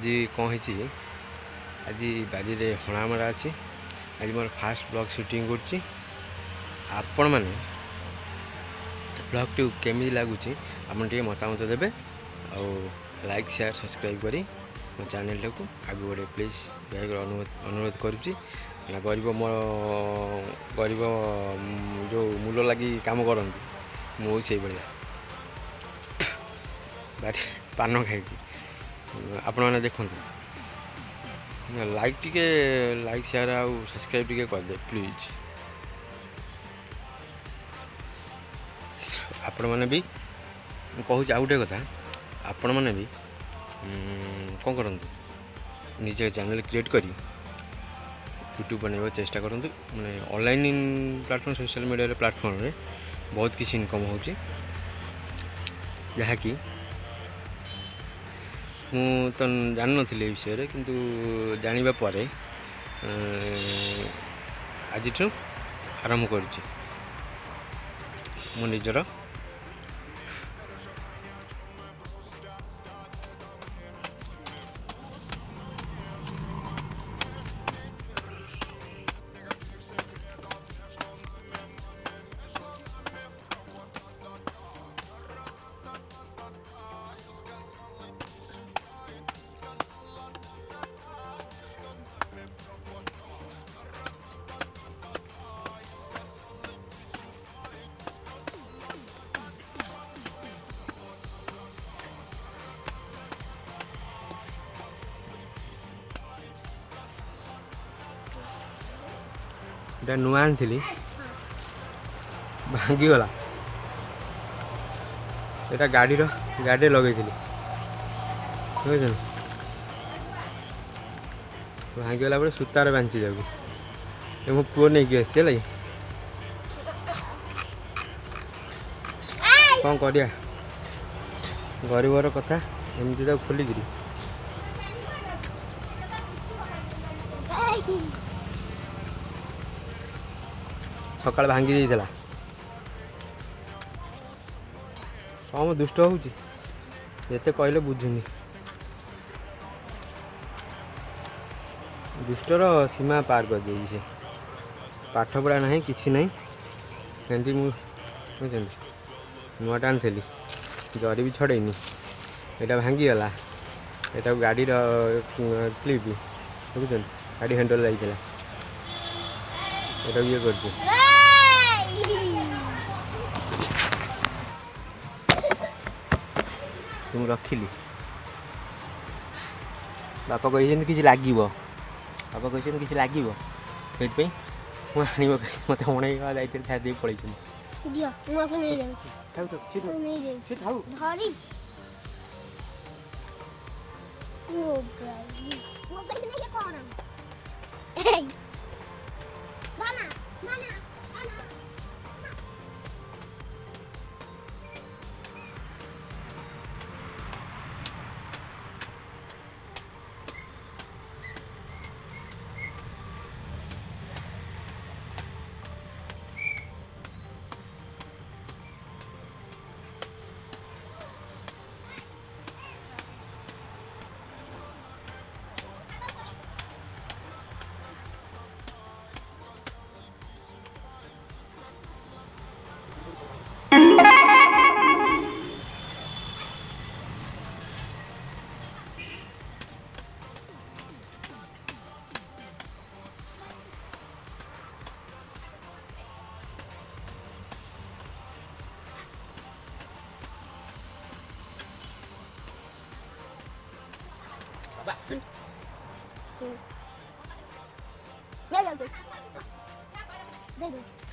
आज कौन है आज बारी रे हणामरा अच्छी आज मोर फास्ट ब्लॉग शूटिंग कर आपण मैंने ब्लॉग टी केमी लगुच आप मतामत देवे आ लाइक शेयर सब्सक्राइब करी मो चैनल को आगे बढ़े प्लीज अनुरोध करुच्ची गरीब मो गरीब जो मूल लगी काम करती मो से भाया पान खाई आपण मैंने देखु लाइक टिके लाइक शेयर आ सब्सक्राइब टिके कर दे प्लीज आपण मैंने भी कहूँ आ गए कथा आपण मैंने भी कौन करूँ निजे चैनल क्रिएट करी यूट्यूब बनवा चेष्टा करूँ मैंने online platform social media platform रे बहुत किसी इनकम हो जहाँकि मु तो जान नी विषय रे किंतु जानिबा परे आज आरंभ करुच्ची मो निजर इटा नुआ आनी भांगीगला यहाँ गाड़ी लगे भांगीगला पर सूतार बांची जाऊ मो पुओ नहीं आस कौन करिया गरीबर कथा एमती तो खोलिकी सकाल भांगी देला कम दुष्ट होते कहले बुझुनी दुष्टर सीमा पार कर दे से पाठ पढ़ा ना कि ना एमती मुझे नुआटा आनी जरी भी छड़ेनी यहाँ भांगीगला यहाँ गाड़ी क्लिप बुझे साड़ी हैंडल जाइए ये कर तुम रखिली बापा कहते कि लगे बापा कहते कि लगे से मत हणे जाते खाई पड़े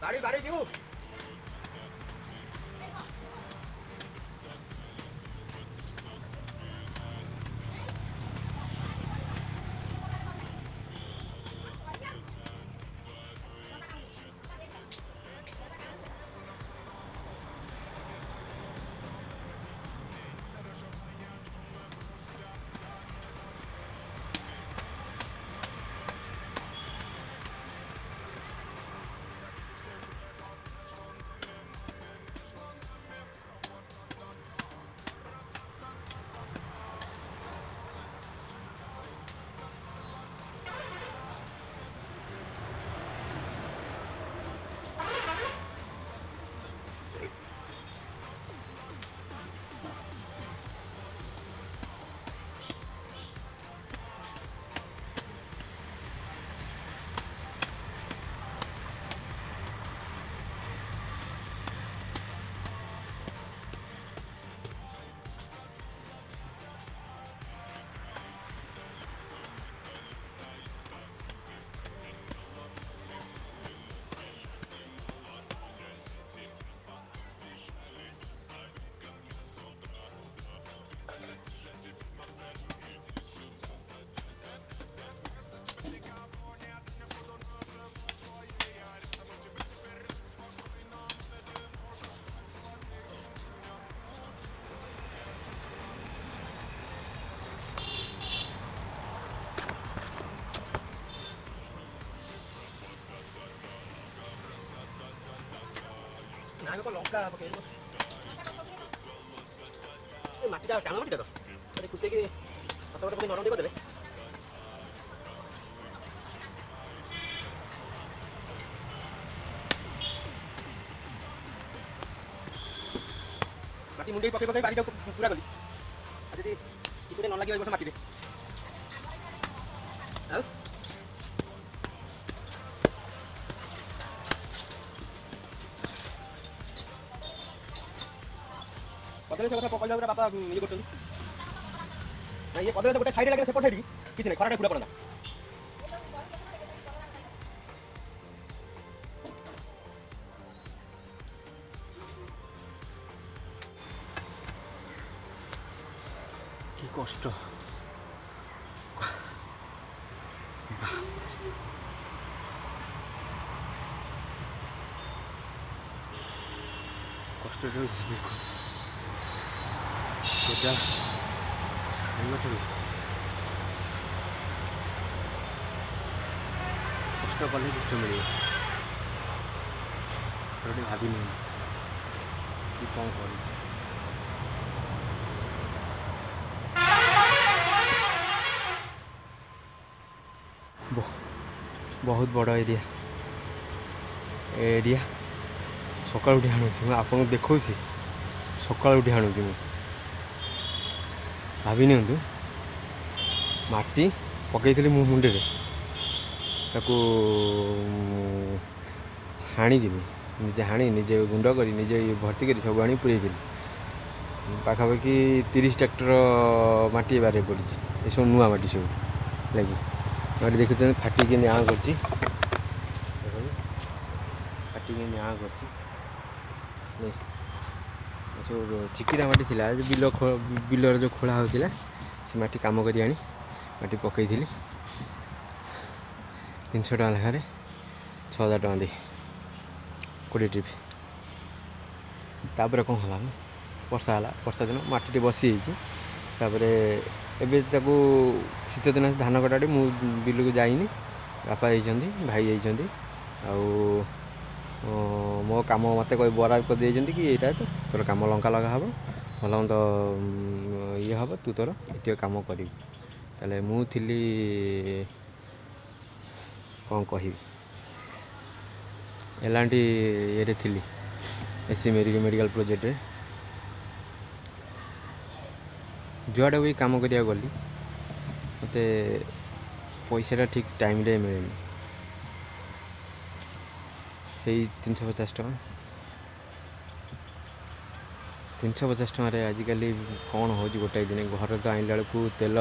बाड़ी बाड़ी क्यों ପାଣି को लंका पके ए माटीटा टाण माटीटा तो अरे खुशी के हाथ गोटे पके नरम कर देबे माटी मुंडे पके पके बारीटा पूरा गली आ जदी किछे न लागि वर्ष माटी रे आ कदली से कथा कहला बापा ये करछन ना ये कदली से गोटे साइड लागे सेपट साइड किछ नै खराटे पूरा पड़ना की कष्ट कष्ट देखो क्या कष्ट कले पुष्ट मिले भावी नहीं कि कौन कर बहुत बड़ एरिया एरिया सका उठी आणुची आपको देखा सका उठी आणुची भावी नियंतु माटी पकई मो मुंडे ताकू हाणिकी निजे हाणी निजे गुंड कर निजे भर्ती कर सब आनी पुरे पाखापाखि 30 ट्रैक्टर माटी बारे पड़ी ये सब नुआ माटी सब लगी माटी देखते फाटिक निआ कर फाटिक निआ कर सब चिकिरा माटी थिला बिलर जो खोला होता से माटी काम करी आनी माटी पकई 300 टका लेखार 6000 टका दे 20 ट्रिप तापर कौन है वर्षा दिन माटी बसी एबे ताकू शीत दिन धान कटाटे मु बिल को जाइनी बापा जाइछन्ती भाई जाइछन्ती मो काम मत बराद कर दे कि यहाँ तो तोर कम लंका लगा हम भल मत ये हम तू तोर ये कम करी ताले मुझी कौन कह एलांटी ये थी एससी मेडिकल प्रोजेक्ट जुआड़े भी कम करा गली मत पैसा ठीक टाइम रे मिले से 350 टका 350 टकर आजिकल कौन हो गोटाए दिन घर तो आइला बेलू तेल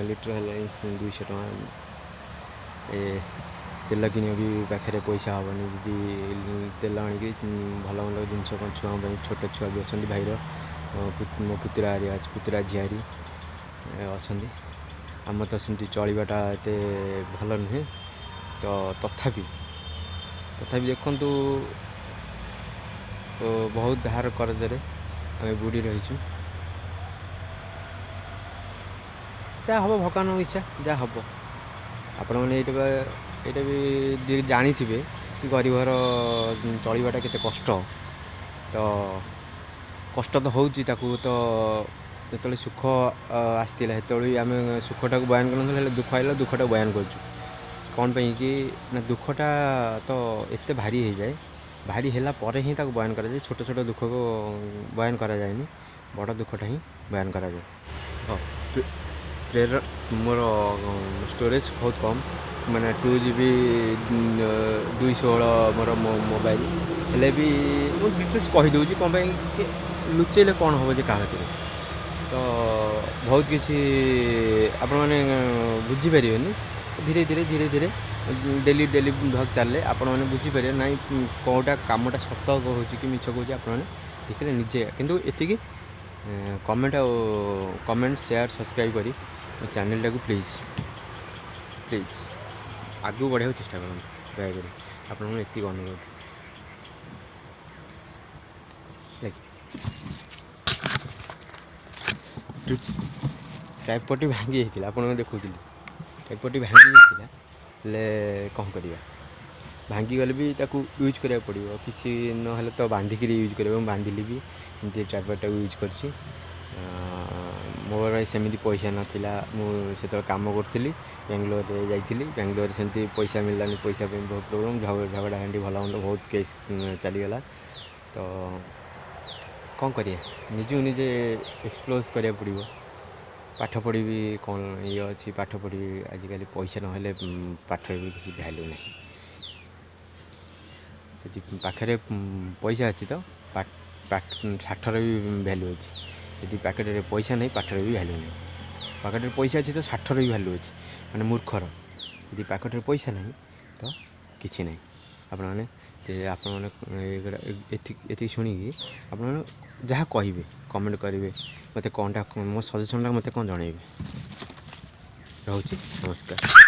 लिटर है 200 टका तेल कि भी पाखे पैसा हेनी जी तेल आनिक भल भल जिनस छुआ छोट छुआ भी अच्छा भाईर मो पुतुरा पुतुरा झियारी अच्छा आम तो सेमती चलवाटा एत भल नुहे तो तथापि देखु बहुत धार करजरे आम बुड़ी रहीचु जहाँ हम भगवान इच्छा जहाँ हम आपण मैंने यहाँ भी जानी थे कि गरीब घर चलवाटा केते कष्ट तो होची ताकू तो जो सुख आसला से आम सुखटा बयान कर दुख आइला दुखटा बयान करूँ कौन पे कि ना दुखटा तो एत भारी हो जाए भारी है ही बयान करा जाए छोट छोट दुख को बयान करा जाए बड़ दुखटा ही बयान करा जाए प्रेर मोर स्टोरेज बहुत कम माने 2 GB 216 मोर मोबाइल हेले भी मुझे डिटेल्स कहीदे कौन लुचेले कौन हम जे क्या तो बहुत किसी आपण मैंने बुझीपर धीरे धीरे धीरे धीरे डेली डेली भाग चले आपण मैंने बुझीपर ना कौटा कमटा सत हो कि मिछ कौच आप देखिए निजे किंतु एति कमेंट शेयर सब्सक्राइब करी चैनल टाक प्लीज प्लीज आगू बढ़ाई चेष्टा करूँ दयाकोरी आपण एति अनुरोध ट्राइपॉड भांगी होता आपको देखुली ट्राइपॉड भांगी होता कौन करवा ଭାଙ୍ଗିଗଲେ ବି ତାକୁ ୟୁଜ୍ କରିବାକୁ ପଡ଼ିବ, କିଛି ନହେଲେ ତ ବାନ୍ଧିକିରି ୟୁଜ୍ କରିବାକୁ। ମୁଁ ବାନ୍ଧିଲି ବି ଏମିତି ଟ୍ରାଇପଡ଼ଟାକୁ ୟୁଜ୍ କରିଛି। ମୋର ସେମିତି ପଇସା ନଥିଲା, ମୁଁ ସେତେବେଳେ କାମ କରୁଥିଲି, ବାଙ୍ଗଲୋରରେ ଯାଇଥିଲି। ବାଙ୍ଗଲୋରରେ ସେମିତି ପଇସା ମିଳିଲାନି, ପଇସା ପାଇଁ ବହୁତ ପ୍ରୋବ୍ଲେମ୍, ଝଗଡ଼ା ହାଣ୍ଡି ଭଲ ମନ୍ଦ ବହୁତ କେସ୍ ଚାଲିଗଲା। ତ କ'ଣ କରିବା, ନିଜକୁ ନିଜେ ଏକ୍ସପ୍ଲୋର୍ କରିବାକୁ ପଡ଼ିବ। ପାଠ ପଢ଼ିବି କ'ଣ ଇଏ ଅଛି, ପାଠ ପଢ଼ିବି, ଆଜିକାଲି ପଇସା ନହେଲେ ପାଠରେ ବି କିଛି ଭ୍ୟାଲ୍ୟୁ ନାହିଁ। ଯଦି ପାଖରେ ପଇସା ଅଛି ତ ପାଠର ବି ଭ୍ୟାଲ୍ୟୁ ଅଛି। ଯଦି ପାଖରେ ପଇସା ନାହିଁ, ପାଠର ବି ଭ୍ୟାଲ୍ୟୁ ନାହିଁ। ପାଖରେ ପଇସା ଅଛି ତ ଷାଠର ବି ଭ୍ୟାଲ୍ୟୁ ଅଛି, ମାନେ ମୂର୍ଖର। ଯଦି ପାଖରେ ପଇସା ନାହିଁ ତ କିଛି ନାହିଁ। ଆପଣମାନେ ଏତିକି ଶୁଣିକି ଆପଣମାନେ ଯାହା କହିବେ କମେଣ୍ଟ କରିବେ, ମୋତେ କ'ଣଟା ମୋ ସଜେସନ୍ଟା ମୋତେ କ'ଣ ଜଣାଇବେ। ରହୁଛି, ନମସ୍କାର।